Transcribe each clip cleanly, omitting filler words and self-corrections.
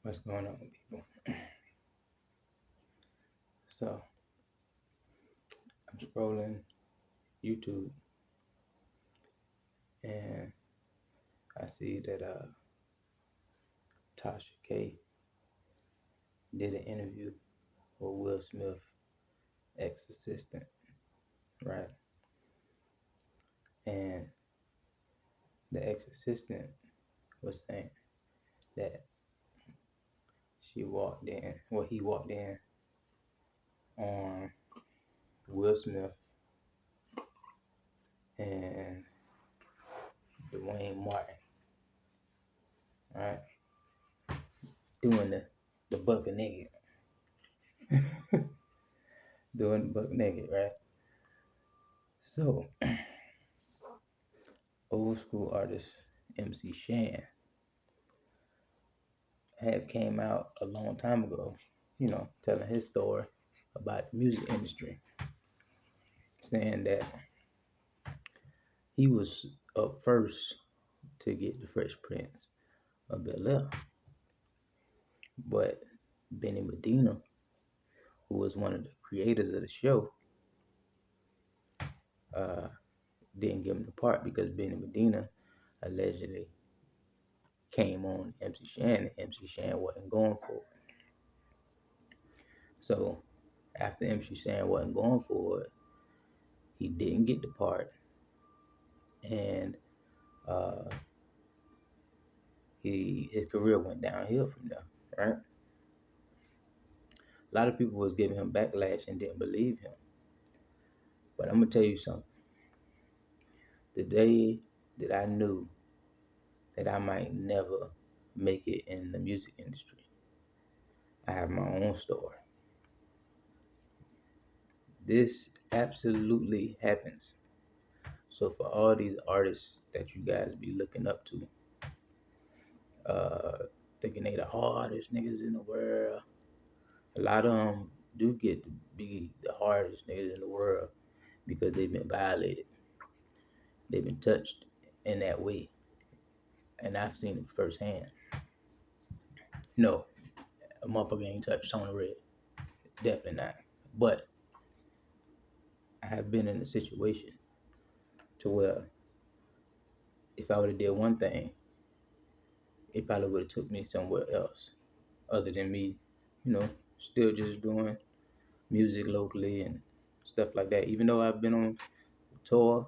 What's going on, people? So I'm scrolling YouTube and I see that Tasha K did an interview with Will Smith ex-assistant, right? And the ex-assistant was saying that he walked in on Will Smith and Dwayne Martin, right? Doing the buck naked, doing the buck naked, right? So old school artist MC Shan had came out a long time ago, telling his story about the music industry, saying that he was up first to get the Fresh Prince of Bel-Air, but Benny Medina, who was one of the creators of the show, uh, didn't give him the part because Benny Medina allegedly came on MC Shan and MC Shan wasn't going for it. So after MC Shan wasn't going for it, he didn't get the part, and uh, his career went downhill from there, right? A lot of people was giving him backlash and didn't believe him. But I'm gonna tell you something. The day that I knew that I might never make it in the music industry, I have my own story. This absolutely happens. So for all these artists that you guys be looking up to, uh, thinking they the hardest niggas in the world, a lot of them do get to be the hardest niggas in the world because they've been violated. They've been touched in that way. And I've seen it firsthand. No, a motherfucker ain't touched Tony Red. Definitely not. But I have been in a situation to where if I would have did one thing, it probably would have took me somewhere else other than me, still just doing music locally and stuff like that. Even though I've been on tour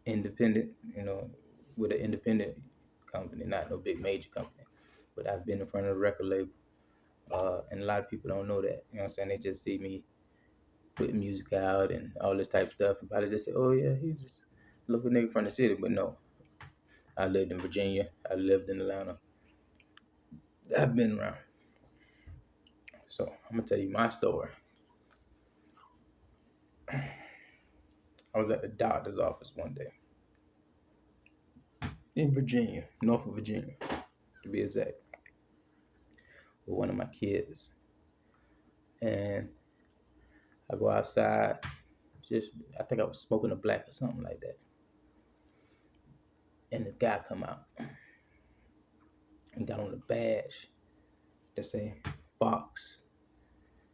independent, with an independent company, not no big major company, but I've been in front of the record label. And a lot of people don't know that. You know what I'm saying? They just see me putting music out and all this type of stuff. And probably just say, oh, yeah, he's just a local nigga from the city. But no, I lived in Virginia. I lived in Atlanta. I've been around. So I'm going to tell you my story. I was at the doctor's office one day in Virginia, Norfolk, Virginia, to be exact, with one of my kids. And I go outside, I think I was smoking a black or something like that. And the guy come out and got on the badge that say Fox.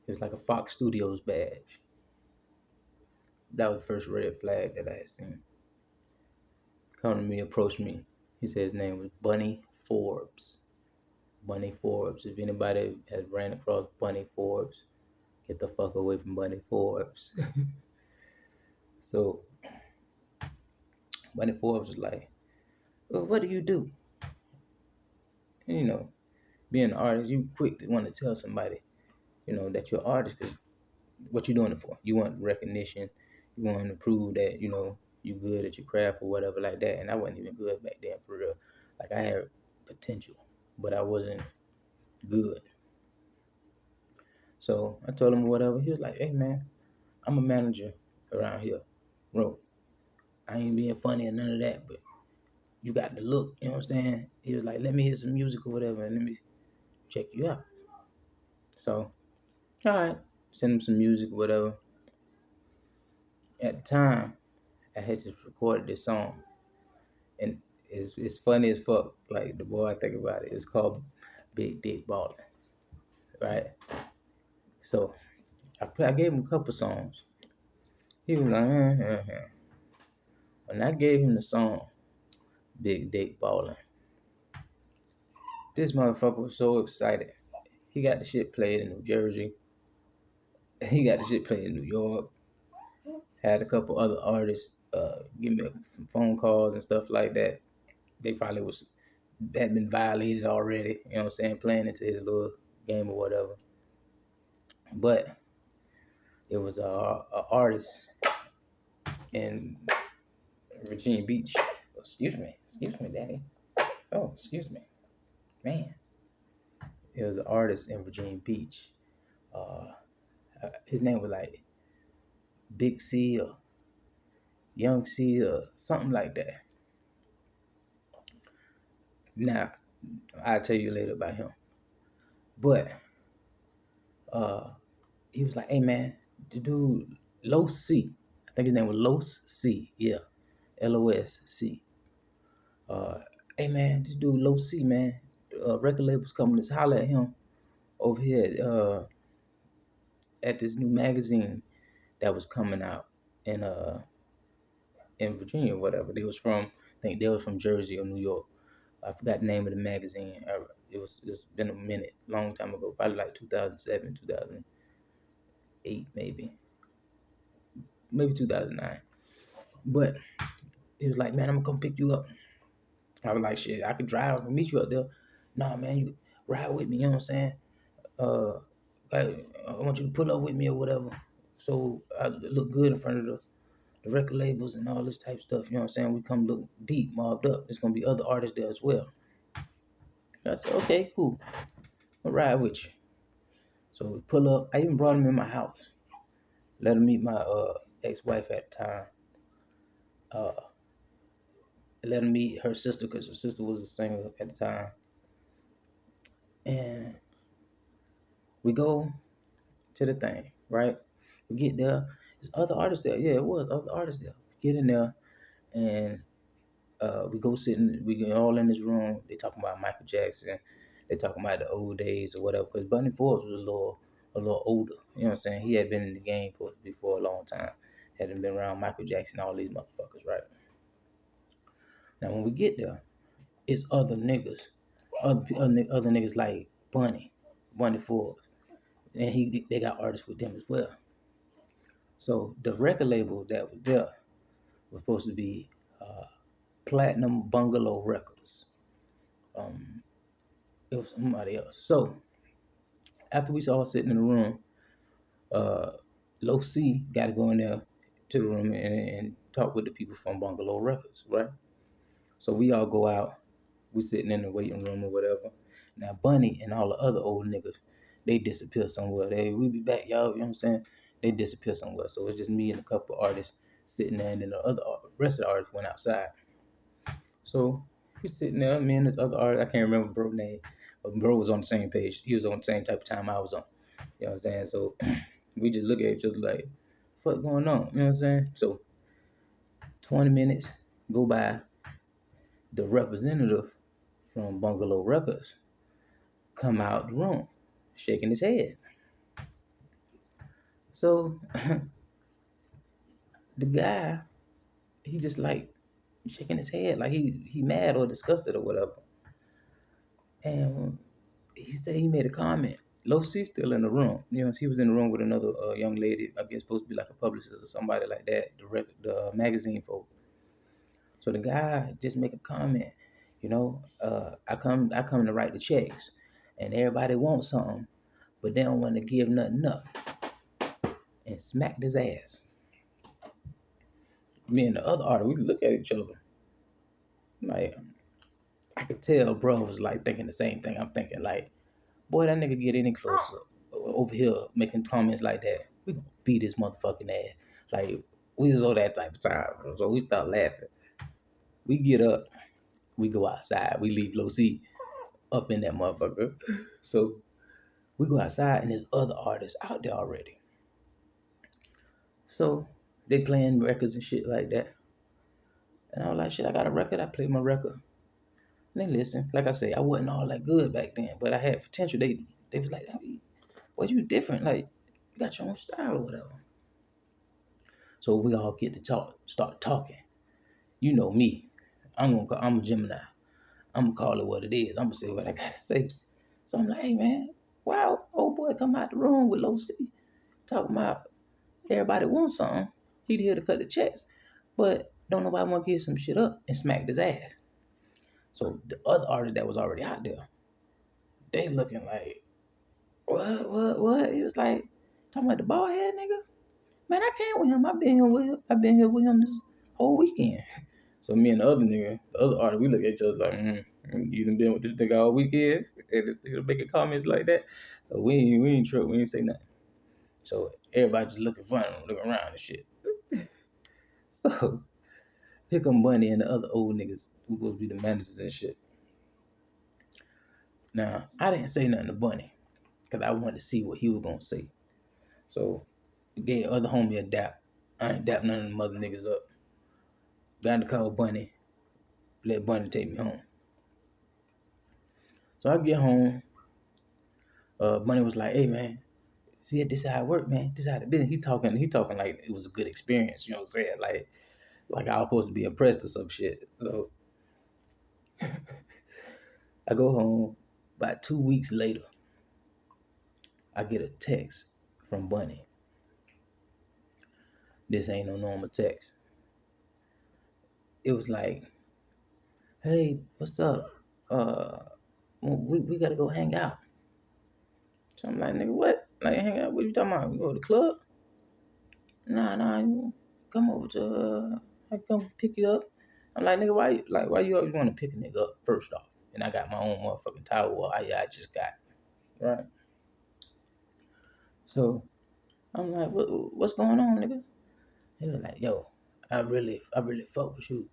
It was like a Fox Studios badge. That was the first red flag that I had seen. Come to me, approached me. He said his name was Bunny Forbes. Bunny Forbes. If anybody has ran across Bunny Forbes, get the fuck away from Bunny Forbes. So Bunny Forbes was like, well, what do you do? And, being an artist, you quick to want to tell somebody, that you're an artist because what you doing it for? You want recognition. You want to prove that, you good at your craft or whatever like that. And I wasn't even good back then for real. Like I had potential, but I wasn't good. So I told him whatever. He was like, hey man, I'm a manager around here. Bro, I ain't being funny or none of that, but you got the look, you know what I'm saying? He was like, let me hear some music or whatever and let me check you out. So, all right, send him some music or whatever. At the time, I had just recorded this song, and it's funny as fuck. Like the more I think about it, it's called Big Dick Ballin', right? So I gave him a couple songs. He was like, When I gave him the song Big Dick Ballin', this motherfucker was so excited. He got the shit played in New Jersey. He got the shit played in New York. Had a couple other artists give me some phone calls and stuff like that. They probably had been violated already, you know what I'm saying, playing into his little game or whatever. But it was a artist in Virginia Beach. Excuse me, Daddy. Oh, excuse me, man. It was an artist in Virginia Beach. Uh, his name was like Big C or Young C or something like that. Now, I'll tell you later about him. But uh, he was like, "Hey man, the dude Los C, I think his name was Los C, yeah, LOSC. Uh, hey man, this dude Los C, man, record labels coming to holler at him over here at this new magazine that was coming out in uh in Virginia or whatever. They was from, I think they was from Jersey or New York. I forgot the name of the magazine. It's been a minute, long time ago, probably like 2007, 2008, maybe 2009. But he was like, man, I'm gonna come pick you up. I was like, shit, I could drive and meet you up there. Nah, man, you ride with me. You know what I'm saying? Uh, I want you to pull up with me or whatever. So I look good in front of the record labels and all this type of stuff. You know what I'm saying? We come look deep, mobbed up. There's gonna be other artists there as well. I said, okay, cool. I'll ride with you. So we pull up. I even brought him in my house. Let him meet my ex-wife at the time. Uh, let him meet her sister because her sister was a singer at the time. And we go to the thing, right? We get there. There's other artists there. Yeah, it was other artists there. We get in there and we go sit in. We get all in this room. They talking about Michael Jackson. They talking about the old days or whatever. Because Bunny Forbes was a little older. You know what I'm saying? He had been in the game for a long time. Hadn't been around Michael Jackson, all these motherfuckers, right? Now when we get there, it's other niggas, other niggas like Bunny Forbes, and they got artists with them as well. So the record label that was there was supposed to be uh, Platinum Bungalow Records. Um, it was somebody else. So after we all sitting in the room, uh, Low C got to go in there to the room and talk with the people from Bungalow Records, right? So we all go out. We sitting in the waiting room or whatever. Now Bunny and all the other old niggas, they disappear somewhere. We be back, y'all. You know what I'm saying? They disappear somewhere. So it's just me and a couple artists sitting there, and then the rest of the artists went outside. So we sitting there, me and this other artist, I can't remember bro name, but bro was on the same page. He was on the same type of time I was on. You know what I'm saying? So we just look at each other like, what going on? You know what I'm saying? So 20 minutes go by, the representative from Bungalow Records come out the room, shaking his head. So the guy, he just like shaking his head like he mad or disgusted or whatever. And he said he made a comment. Low C still in the room. You know, he was in the room with another young lady. I guess supposed to be like a publicist or somebody like that. The magazine folk. So the guy just make a comment. You know, I come to write the checks, and everybody wants something, but they don't want to give nothing up. And smacked his ass. Me and the other artist, we look at each other. Like, I could tell bro was like thinking the same thing I'm thinking. Like, boy, that nigga get any closer over here making comments like that, we gonna beat his motherfucking ass. Like, we was on that type of time. So we start laughing. We get up, we go outside, we leave Low C up in that motherfucker. So we go outside and there's other artists out there already. So they playing records and shit like that. And I was like, shit, I got a record, I play my record. And they listen. Like I say, I wasn't all that good back then, but I had potential. They was like, hey, well, you different. Like, you got your own style or whatever. So we all get to start talking. You know me. I'm a Gemini. I'm gonna call it what it is. I'm gonna say what I gotta say. So I'm like, hey man, wow, old boy come out the room with low C talking about everybody wants something. He here to cut the checks. But don't nobody want to give some shit up and smacked his ass. So the other artist that was already out there, they looking like, what? He was like, talking about the bald head nigga. Man, I came with him. I've been here with him this whole weekend. So me and the other nigga, the other artist, we look at each other like, you done been with this nigga all weekend, and this nigga making comments like that. So we ain't trip, we ain't say nothing. So everybody just looking funny, looking around and shit. So here come Bunny and the other old niggas who supposed to be the managers and shit. Now I didn't say nothing to Bunny because I wanted to see what he was gonna say. So gave other homie a dap. I ain't dap none of them other niggas up. Got to call Bunny, let Bunny take me home. So I get home. Bunny was like, "Hey man, see this how it work, man. This how the business." He talking like it was a good experience. You know what I'm saying? Like I was supposed to be impressed or some shit. So I go home. About 2 weeks later, I get a text from Bunny. This ain't no normal text. It was like, "Hey, what's up? Uh, we gotta go hang out." So I'm like, "Nigga, what? Like hang out? What you talking about? We go to the club?" Nah, you come over to I come pick you up. I'm like, nigga, why you always want to pick a nigga up first off? And I got my own motherfucking towel I just got. Right? So I'm like, what's going on, nigga? He was like, yo, I really fuck with you.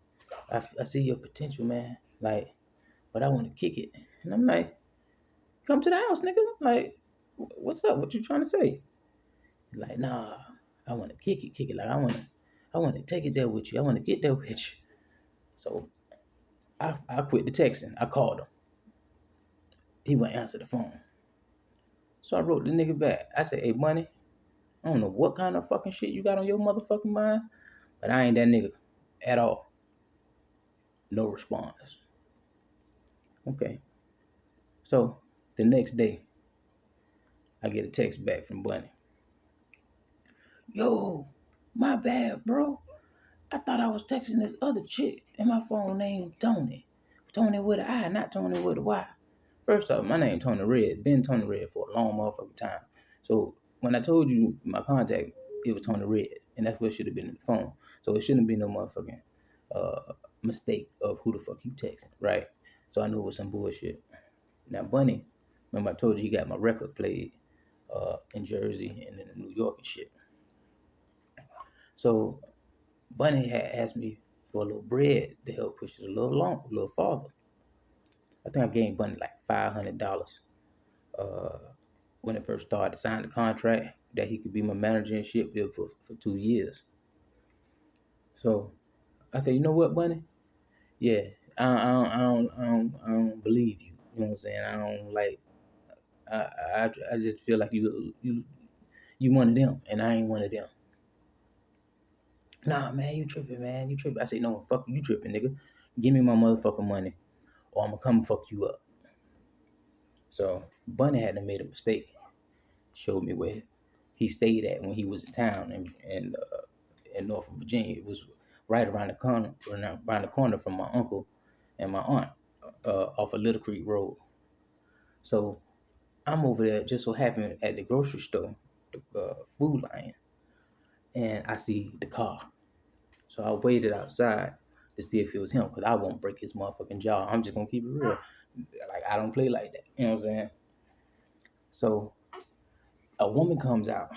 I see your potential, man. Like, but I want to kick it. And I'm like, come to the house, nigga. Like, what's up? What you trying to say? He's like, nah, I want to kick it. Like, I want to take it there with you. I want to get there with you. So I quit the texting. I called him. He wouldn't answer the phone. So I wrote the nigga back. I said, hey, Money, I don't know what kind of fucking shit you got on your motherfucking mind, but I ain't that nigga at all. No response. Okay. So the next day, I get a text back from Bunny. Yo, my bad, bro. I thought I was texting this other chick, and my phone name Tony. Tony with an I, not Tony with a Y. First off, my name Tony Red. Been Tony Red for a long motherfucking time. So when I told you my contact, it was Tony Red, and that's what should have been in the phone. So it shouldn't be no motherfucking mistake of who the fuck you texting, right? So I knew it was some bullshit. Now Bunny, remember I told you he got my record played in Jersey and in New York and shit. So Bunny had asked me for a little bread to help push it a little farther. I think I gave Bunny like $500 uh, when it first started to sign the contract that he could be my manager and shit for 2 years. So I said, you know what, Bunny? Yeah, I don't believe you. You know what I'm saying? I don't like. I just feel like you one of them, and I ain't one of them. Nah, man, you tripping, man. You tripping. I say, no, fuck you tripping, nigga. Give me my motherfucking money, or I'm gonna come fuck you up. So Bunny hadn't made a mistake. Showed me where he stayed at when he was in town in Norfolk, Virginia. It was right around the corner from my uncle and my aunt off of Little Creek Road. So I'm over there just so happened at the grocery store, the food line, and I see the car. So I waited outside to see if it was him, because I won't break his motherfucking jaw. I'm just gonna keep it real. Like I don't play like that. You know what I'm saying? So a woman comes out.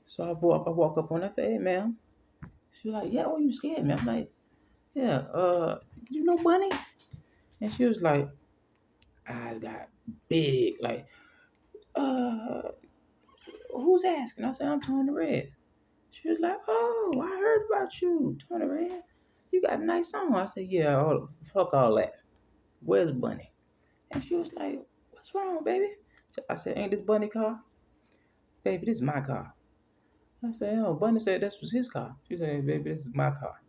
So I walk up on her, I say, hey ma'am. She was like, yeah, why you scared me? I'm like, yeah, you know Bunny? And she was like, eyes got big, like, uh, who's asking? I said, I'm Tony Red. She was like, oh, I heard about you, Tony Red. You got a nice song. I said, yeah, fuck all that. Where's Bunny? And she was like, what's wrong, baby? I said, ain't this Bunny car? Baby, this is my car. I said, oh, Bunny said this was his car. She said, baby, this is my car.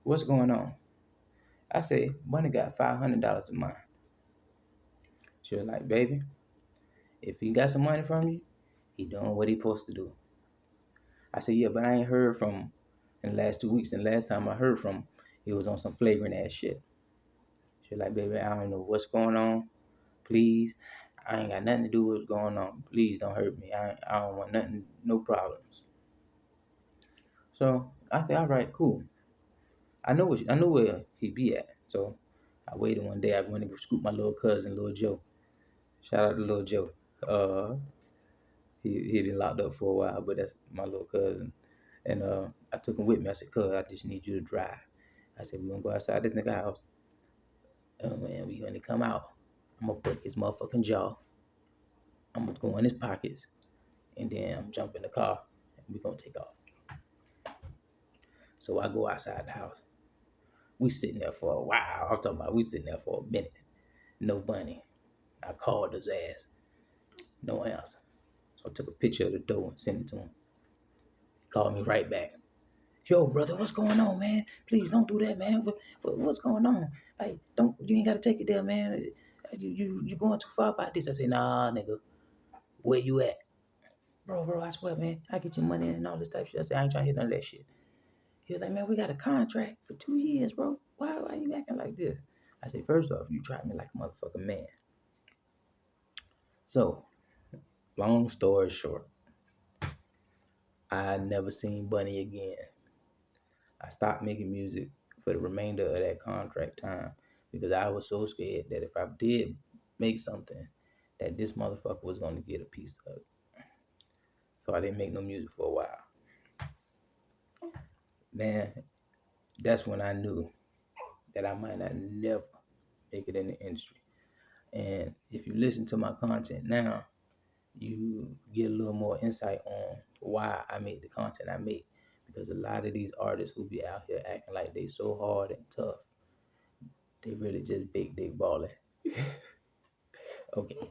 What's going on? I said, Bunny got $500 of mine. She was like, baby, if he got some money from you, he doing what he supposed to do. I said, yeah, but I ain't heard from in the last 2 weeks. And last time I heard from him, he was on some flagrant ass shit. She was like, baby, I don't know what's going on. Please, I ain't got nothing to do with what's going on. Please don't hurt me. I don't want nothing, no problems. So I said, all right, cool. I know where he be at. So I waited one day. I went to scoop my little cousin, little Joe. Shout out to little Joe. Uh, he been locked up for a while, but that's my little cousin. And I took him with me. I said, cuz, I just need you to drive. I said, we gonna go outside this nigga house. And we gonna come out. I'm gonna break his motherfucking jaw. I'm gonna go in his pockets. And then I'm jump in the car and we gonna take off. So I go outside the house. We sitting there for a while. I'm talking about we sitting there for a minute. No Bunny. I called his ass. No answer. So I took a picture of the door and sent it to him. He called me right back. Yo, brother, what's going on, man? Please don't do that, man. What's going on? Like, don't you ain't gotta take it there, man. You going too far about this. I say, nah, nigga. Where you at? Bro, I swear, man, I get your money and all this type of shit. I say, I ain't trying to hear none of that shit. He was like, man, we got a contract for 2 years, bro. Why you acting like this? I say, first off, you try me like a motherfucking man. So, long story short, I never seen Bunny again. I stopped making music for the remainder of that contract time because I was so scared that if I did make something, that this motherfucker was gonna get a piece of it. So I didn't make no music for a while. Man, that's when I knew that I might not never make it in the industry. And if you listen to my content now, you get a little more insight on why I make the content I make. Because a lot of these artists who be out here acting like they so hard and tough, they really just big dick balling. Okay.